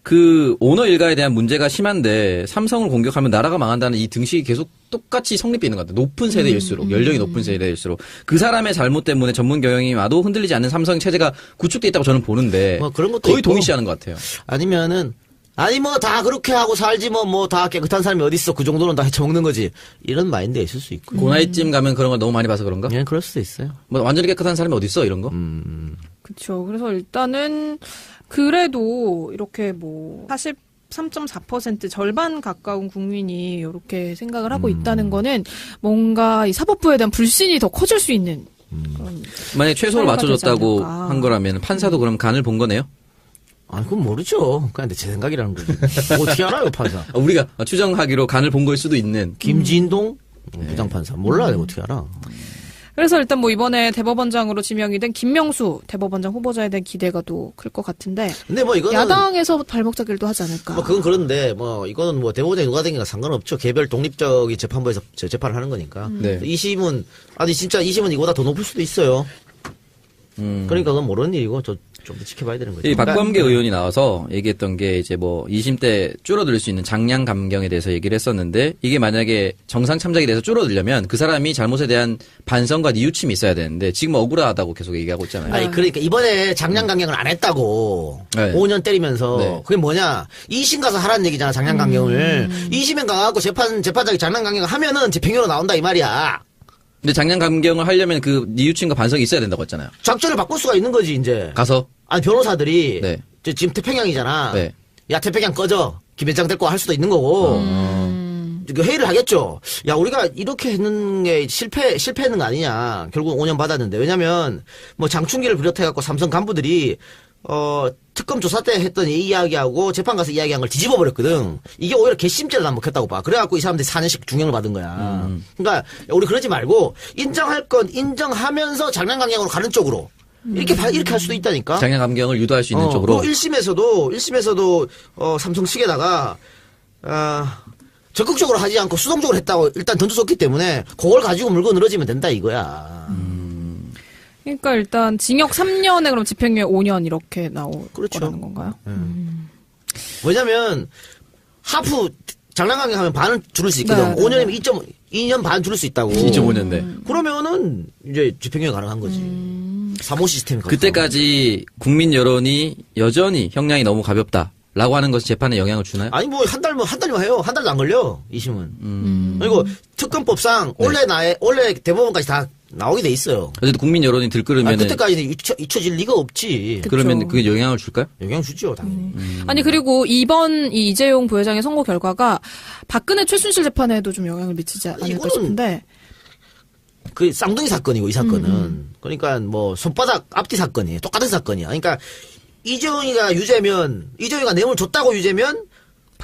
그 오너 일가에 대한 문제가 심한데 삼성을 공격하면 나라가 망한다는 이 등식이 계속 똑같이 성립되어 있는 것 같아요. 높은 세대일수록, 연령이 높은 세대일수록 그 사람의 잘못 때문에 전문 경영이 와도 흔들리지 않는 삼성 체제가 구축돼 있다고 저는 보는데 뭐 그런 것도 거의 있고. 동의시하는 것 같아요. 아니면은 아니 뭐 다 그렇게 하고 살지 뭐 다 깨끗한 사람이 어디 있어. 그 정도는 다 헤쳐먹는 거지. 이런 마인드에 있을 수 있고. 그 나이쯤 가면 그런 걸 너무 많이 봐서 그런가? 예, 그럴 수도 있어요. 뭐 완전히 깨끗한 사람이 어디 있어 이런 거? 그렇죠. 그래서 일단은 그래도 이렇게 뭐 43.4% 절반 가까운 국민이 이렇게 생각을 하고 있다는 거는 뭔가 이 사법부에 대한 불신이 더 커질 수 있는 그런 만약에 최소를 사유가 되지 맞춰줬다고 않을까. 한 거라면 판사도 그럼 간을 본 거네요? 아, 그건 모르죠. 그냥 제 생각이라는 거지. 뭐 어떻게 알아요, 판사? 우리가 추정하기로 간을 본 걸 수도 있는. 김진동 부장판사. 몰라, 내가 어떻게 알아. 그래서 일단 뭐 이번에 대법원장으로 지명이 된 김명수 대법원장 후보자에 대한 기대가 또 클 것 같은데 근데 뭐 이거는. 야당에서 발목 잡기를 또 하지 않을까. 뭐 그건 그런데 뭐 이거는 뭐 대법원장이 누가 되기가 상관없죠. 개별 독립적인 재판부에서 재판을 하는 거니까. 네. 2심은 아니 진짜 2심은 이거보다 더 높을 수도 있어요. 그러니까 그건 모르는 일이고 좀 더 지켜봐야 되는 거죠. 이 박범계 의원이 나와서 얘기했던 게 이제 뭐 2심 때 줄어들 수 있는 장량 감경에 대해서 얘기를 했었는데 이게 만약에 정상 참작에 대해서 줄어들려면 그 사람이 잘못에 대한 반성과 뉘우침이 있어야 되는데 지금 억울하다고 계속 얘기하고 있잖아요. 아니 그러니까 이번에 장량 강경을 안 했다고 네. 5년 때리면서 네. 그게 뭐냐 2심 가서 하라는 얘기잖아 장량 강경을 2심에 가갖고 재판장이 장량 강경을 하면은 집행유예로 나온다 이 말이야. 근데 장량 감경을 하려면 그 뉘우침과 반성이 있어야 된다고 했잖아요. 작전을 바꿀 수가 있는 거지 이제. 가서 아니 변호사들이 네. 지금 태평양이잖아. 네. 야 태평양 꺼져 김회장 데리고 할 수도 있는 거고. 그 회의를 하겠죠. 야 우리가 이렇게 했는 게 실패했는 거 아니냐. 결국 5년 받았는데 왜냐면 뭐 장충기를 비롯해갖고 삼성 간부들이 특검 조사 때 했던 이 이야기하고 재판 가서 이야기한 걸 뒤집어 버렸거든. 이게 오히려 괘씸죄를 남복했다고 봐. 그래갖고 이 사람들이 4년씩 중형을 받은 거야. 그러니까 우리 그러지 말고 인정할 건 인정하면서 장량강경으로 가는 쪽으로 이렇게 할 수도 있다니까. 장량 감경을 유도할 수 있는 쪽으로. 1심에서도 삼성 측에다가 적극적으로 하지 않고 수동적으로 했다고 일단 던져줬기 때문에 그걸 가지고 물고 늘어지면 된다 이거야. 그러니까 일단 징역 3년에 그럼 집행유예 5년 이렇게 나올 그렇죠. 거라는 건가요? 왜냐면 하프 장량강경 하면 반을 줄일 수 있거든. 네, 네, 5년이면 2.2년 반 줄일 수 있다고. 2.5년대. 그러면은 이제 집행유예 가능한 거지. 3호 시스템이 그때까지 국민 여론이 여전히 형량이 너무 가볍다라고 하는 것이 재판에 영향을 주나요? 아니 뭐 한 달만 해요. 한 달도 안 걸려. 2심은. 그리고 특검법상 원래 대법원까지 다 나오게 돼 있어요. 어쨌든 국민 여론이 들끓으면 그때까지는 잊혀질 리가 없지. 그러면 그게 영향을 줄까요? 영향 주죠, 당연히. 아니 그리고 이번 이 이재용 부회장의 선고 결과가 박근혜 최순실 재판에도 좀 영향을 미치지 않을까 이거는 싶은데 그 쌍둥이 사건이고 이 사건은. 그러니까 뭐 손바닥 앞뒤 사건이에요. 똑같은 사건이야. 그러니까 이재용이가 이재용이가 뇌물 줬다고 유죄면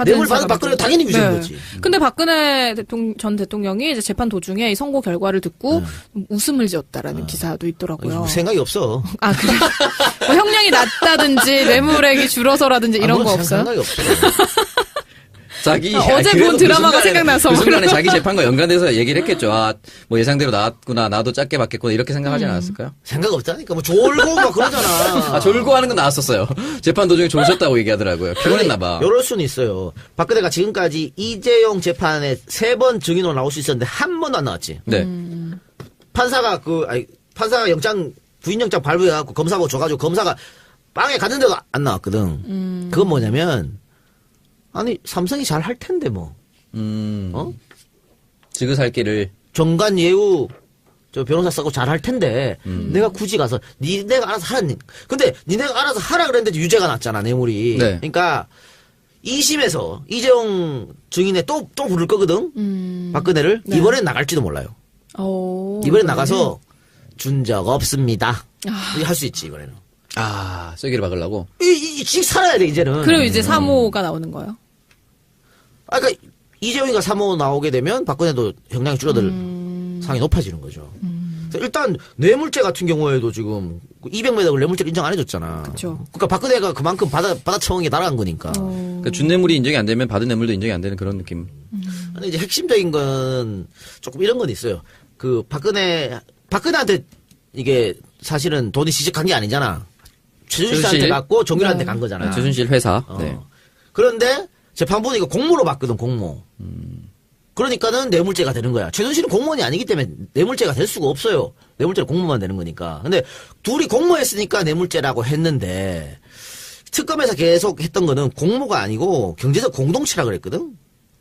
뇌물 받은 박근혜 당연히 유죄인 거지. 근데 박근혜 전 대통령이 이제 재판 도중에 이 선고 결과를 듣고 웃음을 지었다라는 기사도 있더라고요. 생각이 없어. 아 그래? 뭐 형량이 낮다든지 뇌물액이 줄어서라든지 이런 거 없어요? 생각이 없어. 자기 어제 그래도 본 드라마가 생각나서 그 순간에 자기 재판과 연관돼서 얘기를 했겠죠. 뭐 예상대로 나왔구나, 나도 짧게 받겠구나 이렇게 생각하지 않았을까요? 생각 없다니까. 뭐 졸고 막 그러잖아. 졸고 하는 건 나왔었어요. 재판 도중에 졸셨다고 얘기하더라고요. 피곤했나봐. 이럴 수는 있어요. 박근혜가 지금까지 이재용 재판에 3번 증인으로 나올 수 있었는데 한 번도 안 나왔지. 네. 판사가 부인 영장 발부해갖고 검사하고 줘가지고 검사가 빵에 갔는데도 안 나왔거든. 그건 뭐냐면 아니 삼성이 잘 할 텐데 뭐. 지그살길을 정관 예우 저 변호사 쓰고 잘 할 텐데 내가 굳이 가서 니네가 알아서 하라니. 근데 니네가 알아서 하라 그랬는데 유죄가 났잖아 뇌물이. 네. 그러니까 2심에서 이재용 증인에 또 부를 거거든. 박근혜를 네. 이번엔 나갈지도 몰라요. 이번엔 나가서 준 적 없습니다. 할 수 있지 이번에는. 쐐기를 박으려고. 직 살아야 돼 이제는. 그리고 이제 3호가 나오는 거예요? 그러니까 이재용이가 3호 나오게 되면 박근혜도 형량이 줄어들 상이 높아지는 거죠. 그래서 일단 뇌물죄 같은 경우에도 지금 200매덕을 뇌물죄를 인정 안 해줬잖아. 그쵸. 그러니까 박근혜가 그만큼 받아쳐온 게 날아간 거니까. 그러니까 준 뇌물이 인정이 안 되면 받은 뇌물도 인정이 안 되는 그런 느낌. 근데 이제 핵심적인 건 조금 이런 건 있어요. 그 박근혜한테 이게 사실은 돈이 시작한 게 아니잖아. 최순실 씨한테 갔고 정유라한테 간 거잖아. 최순실 회사. 네. 그런데 재판부는 이거 공모로 받거든, 공모. 그러니까는 뇌물죄가 되는 거야. 최순실은 공무원이 아니기 때문에 뇌물죄가 될 수가 없어요. 뇌물죄는 공모만 되는 거니까. 근데 둘이 공모했으니까 뇌물죄라고 했는데 특검에서 계속 했던 거는 공모가 아니고 경제적 공동체라 그랬거든.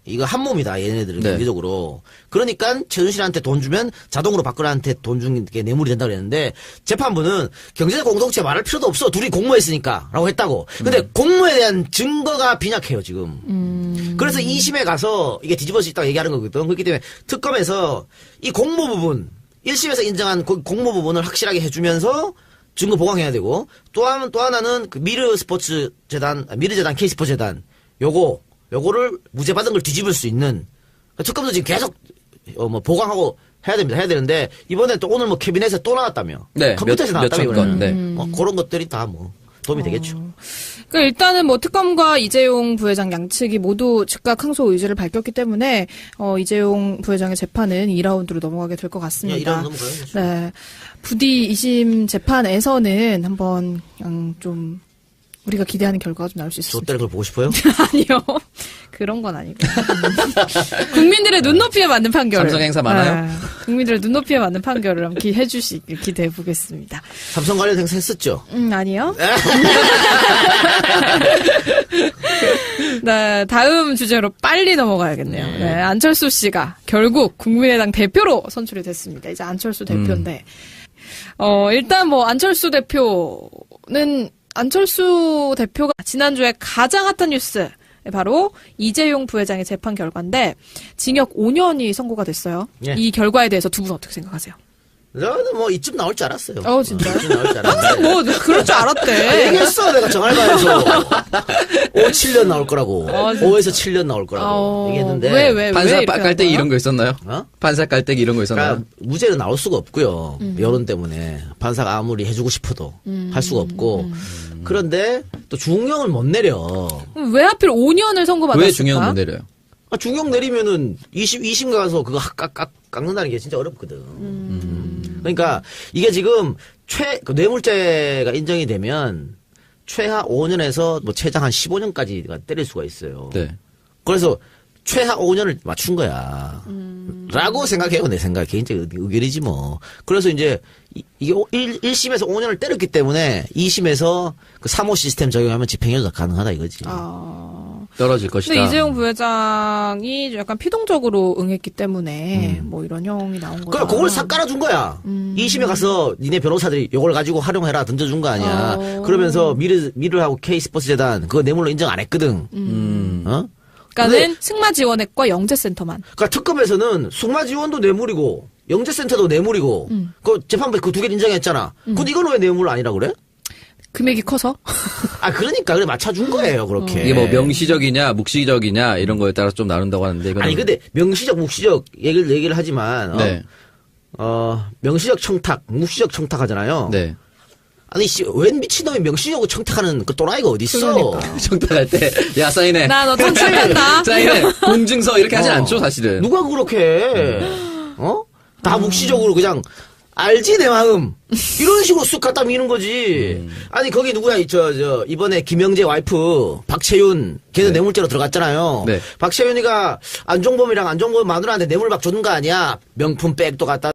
이거 한 몸이다, 얘네들은 네. 경제적으로. 그러니까 최순실한테 돈 주면 자동으로 박근혜한테 돈 준 게 뇌물이 된다 그랬는데 재판부는 경제적 공동체 말할 필요도 없어. 둘이 공모했으니까라고 했다고. 근데 공모에 대한 증거가 빈약해요, 지금. 그래서 2심에 가서 이게 뒤집어질 수 있다고 얘기하는 거거든. 그렇기 때문에 특검에서 이 공모 부분 1심에서 인정한 공모 부분을 확실하게 해주면서 증거 보강해야 되고 또 하나는 그 미르재단 K스포츠재단 요거를 무죄 받은 걸 뒤집을 수 있는 특검도 지금 계속 보강하고 해야 되는데 이번에 또 오늘 캐비넷에 또 나왔다며. 네, 컴퓨터에서 나왔다며. 몇천 건. 네. 그런 것들이 다 도움이 되겠죠. 그러니까 일단은 특검과 이재용 부회장 양측이 모두 즉각 항소 의지를 밝혔기 때문에 이재용 부회장의 재판은 2라운드로 넘어가게 될 것 같습니다. 2라운드 넘어가요. 네. 부디 2심 재판에서는 한번 그냥 좀 우리가 기대하는 결과가 좀 나올 수 있습니다. 저때를 그걸 보고 싶어요? 아니요. 그런 건 아니고. 국민들의 눈높이에 맞는 판결. 삼성 행사 많아요? 네. 국민들의 눈높이에 맞는 판결을 한번 기대해 보겠습니다. 삼성 관련 행사 했었죠? 아니요. 네, 다음 주제로 빨리 넘어가야겠네요. 네, 안철수 씨가 결국 국민의당 대표로 선출이 됐습니다. 이제 안철수 대표인데, 일단 안철수 대표가 지난주에 가장 핫한 뉴스, 바로 이재용 부회장의 재판 결과인데 징역 5년이 선고가 됐어요. 예. 이 결과에 대해서 두 분 어떻게 생각하세요? 저는 이쯤 나올 줄 알았어요. 진짜요? 이쯤 나올 줄 알았는데. 항상 그럴 줄 알았대. 얘기했어, 내가 정알바에서. 7년 나올 거라고. 5에서 7년 나올 거라고. 얘기했는데. 왜 판사 이렇게 깔때기 한 이런 거 있었나요? 판사 깔때기 이런 거 있었나요? 그러니까 무죄는 나올 수가 없고요. 여론 때문에. 판사가 아무리 해주고 싶어도 할 수가 없고. 그런데 또 중형을 못 내려. 왜 하필 5년을 선고받았을까? 왜 중형을 못 내려요? 중형 내리면은 2심 가서 그거 깎는다는 게 진짜 어렵거든. 그러니까 이게 지금 뇌물죄가 인정이 되면 최하 5년에서 최장 한 15년까지가 때릴 수가 있어요. 네. 그래서 최하 5년을 맞춘 거야. 라고 생각해요. 내 생각. 개인적 의견이지 뭐. 그래서 이제 이게 1심에서 5년을 때렸기 때문에 2심에서 그 3호 시스템 적용하면 집행유예가 가능하다 이거지. 떨어질 것이다. 근데 이재용 부회장이 약간 피동적으로 응했기 때문에 이런 형이 나온 거죠. 그래, 그걸 싹 깔아준 거야. 2심에 가서 니네 변호사들이 요걸 가지고 활용해라 던져준 거 아니야. 그러면서 미르하고 K스포츠재단 그거 뇌물로 인정 안 했거든. 그러니까는 승마 지원액과 영재센터만. 그러니까 특검에서는 승마 지원도 뇌물이고 영재센터도 뇌물이고 그 재판부에 그 두 개를 인정했잖아. 근데 이건 왜 뇌물 아니라 그래? 금액이 커서? 그러니까 그래 맞춰준 거예요 그렇게. 이게 명시적이냐 묵시적이냐 이런 거에 따라 좀 나눈다고 하는데 이거는 아니 근데 명시적 묵시적 얘기를 하지만 네. 명시적 청탁 묵시적 청탁 하잖아요. 네. 아니 웬 미친놈이 명시적으로 청탁하는 그 또라이가 어딨어. 그러니까. 청탁할 때 야 사인해. 나 너 청탁한다. 사인해. 공증서 이렇게 하진 않죠 사실은. 누가 그렇게 해? 다 묵시적으로 그냥 알지 내 마음 이런 식으로 쑥 갖다 미는 거지. 아니 거기 누구야 이번에 김영재 와이프 박채윤 걔도 뇌물죄로 들어갔잖아요. 네. 박채윤이가 안종범 마누라한테 뇌물 막 줬는 거 아니야. 명품 백도 갖다